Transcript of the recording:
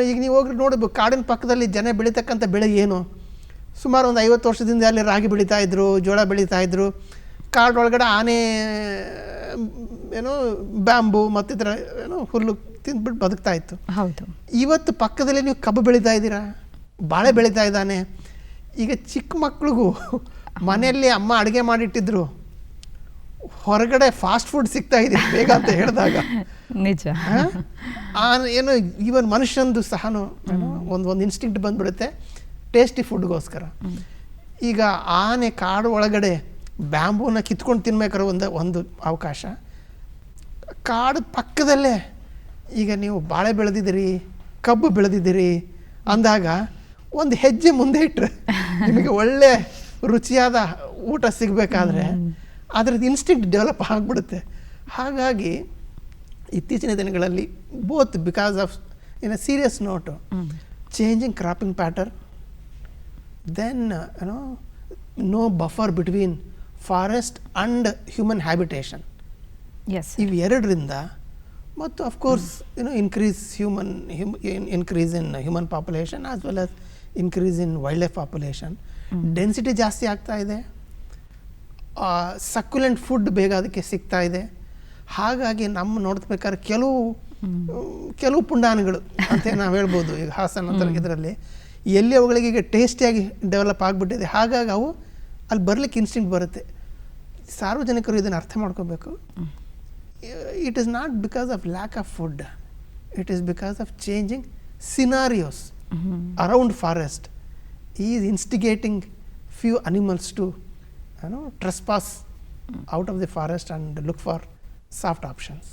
ಈಗ ನೀವು ಹೋಗಿ ನೋಡಬೇಕು, ಕಾಡಿನ ಪಕ್ಕದಲ್ಲಿ ಜನ ಬೆಳೀತಕ್ಕಂಥ ಬೆಳೆ ಏನು? ಸುಮಾರು ಒಂದು 50 ವರ್ಷದಿಂದ ಅಲ್ಲಿ ರಾಗಿ ಬೆಳೀತಾಯಿದ್ರು, ಜೋಳ ಬೆಳೀತಾಯಿದ್ರು. ಕಾಡೊಳಗಡೆ ಆನೆ ಏನೋ ಬ್ಯಾಂಬು ಮತ್ತಿತರ ಏನೋ ಹುಲ್ಲು ತಿಂದ್ಬಿಟ್ಟು ಬದುಕ್ತಾ ಇತ್ತು. ಹೌದು. ಇವತ್ತು ಪಕ್ಕದಲ್ಲಿ ನೀವು ಕಬ್ಬು ಬೆಳೀತಾ ಇದ್ದೀರಾ, ಬಾಳೆ ಬೆಳೀತಾ ಇದ್ದಾನೆ. ಈಗ ಚಿಕ್ಕ ಮಕ್ಳಿಗೂ ಮನೆಯಲ್ಲಿ ಅಮ್ಮ ಅಡುಗೆ ಮಾಡಿಟ್ಟಿದ್ರು, ಹೊರಗಡೆ ಫಾಸ್ಟ್ ಫುಡ್ ಸಿಗ್ತಾ ಇದೆ ಬೇಗ ಅಂತ ಹೇಳಿದಾಗ ನಿಜ. ಏನು ಈವನ್ ಮನುಷ್ಯಂದು ಸಹನು ಒಂದು ಇನ್ಸ್ಟಿಂಕ್ಟ್ ಬಂದ್ಬಿಡುತ್ತೆ ಟೇಸ್ಟಿ ಫುಡ್ಗೋಸ್ಕರ. ಈಗ ಆನೆ ಕಾಡು ಒಳಗಡೆ ಬ್ಯಾಂಬೂನ ಕಿತ್ಕೊಂಡು ತಿನ್ಬೇಕಾದ್ರೆ ಒಂದು ಅವಕಾಶ, ಕಾಡು ಪಕ್ಕದಲ್ಲೇ ಈಗ ನೀವು ಬಾಳೆ ಬೆಳೆದಿದ್ದೀರಿ, ಕಬ್ಬು ಬೆಳೆದಿದ್ದೀರಿ ಅಂದಾಗ ಒಂದು ಹೆಜ್ಜೆ ಮುಂದೆ ಇಟ್ಟರೆ ನಿಮಗೆ ಒಳ್ಳೆ ರುಚಿಯಾದ ಊಟ ಸಿಗಬೇಕಾದ್ರೆ ಅದರದ್ದು ಇನ್ಸ್ಟಿಂಕ್ಟ್ ಡೆವಲಪ್ ಆಗಿಬಿಡುತ್ತೆ. ಹಾಗಾಗಿ ಇತ್ತೀಚಿನ ದಿನಗಳಲ್ಲಿ both because of in a serious note changing cropping pattern, then no buffer between forest and human habitation, ಇವೆರಡರಿಂದ ಮತ್ತು of course increase increase in human population as well as increase in wildlife population. Density ಜಾಸ್ತಿ ಆಗ್ತಾ ಇದೆ, succulent food ಬೇಗ ಅದಕ್ಕೆ ಸಿಗ್ತಾ ಇದೆ. ಹಾಗಾಗಿ ನಮ್ಮ ನೋಡ್ಬೇಕಾದ್ರೆ ಕೆಲವು ಪುಂಡಾನೆಗಳು ಅಂತ ನಾವು ಹೇಳ್ಬೋದು. ಈಗ ಹಾಸನ ಅಂತ ಇದರಲ್ಲಿ ಎಲ್ಲಿ ಅವುಗಳಿಗೆ ಈಗ ಟೇಸ್ಟಿಯಾಗಿ ಡೆವಲಪ್ ಆಗಿಬಿಟ್ಟಿದೆ, ಹಾಗಾಗಿ ಅವು ಅಲ್ಲಿ ಬರಲಿಕ್ಕೆ ಇನ್ಸ್ಟಿಂಕ್ಟ್ ಬರುತ್ತೆ. ಸಾರ್ವಜನಿಕರು ಇದನ್ನು ಅರ್ಥ ಮಾಡ್ಕೋಬೇಕು. It is not because of lack of food, it is because of changing scenarios around forest is instigating few animals to trespass out of the forest and look for soft options.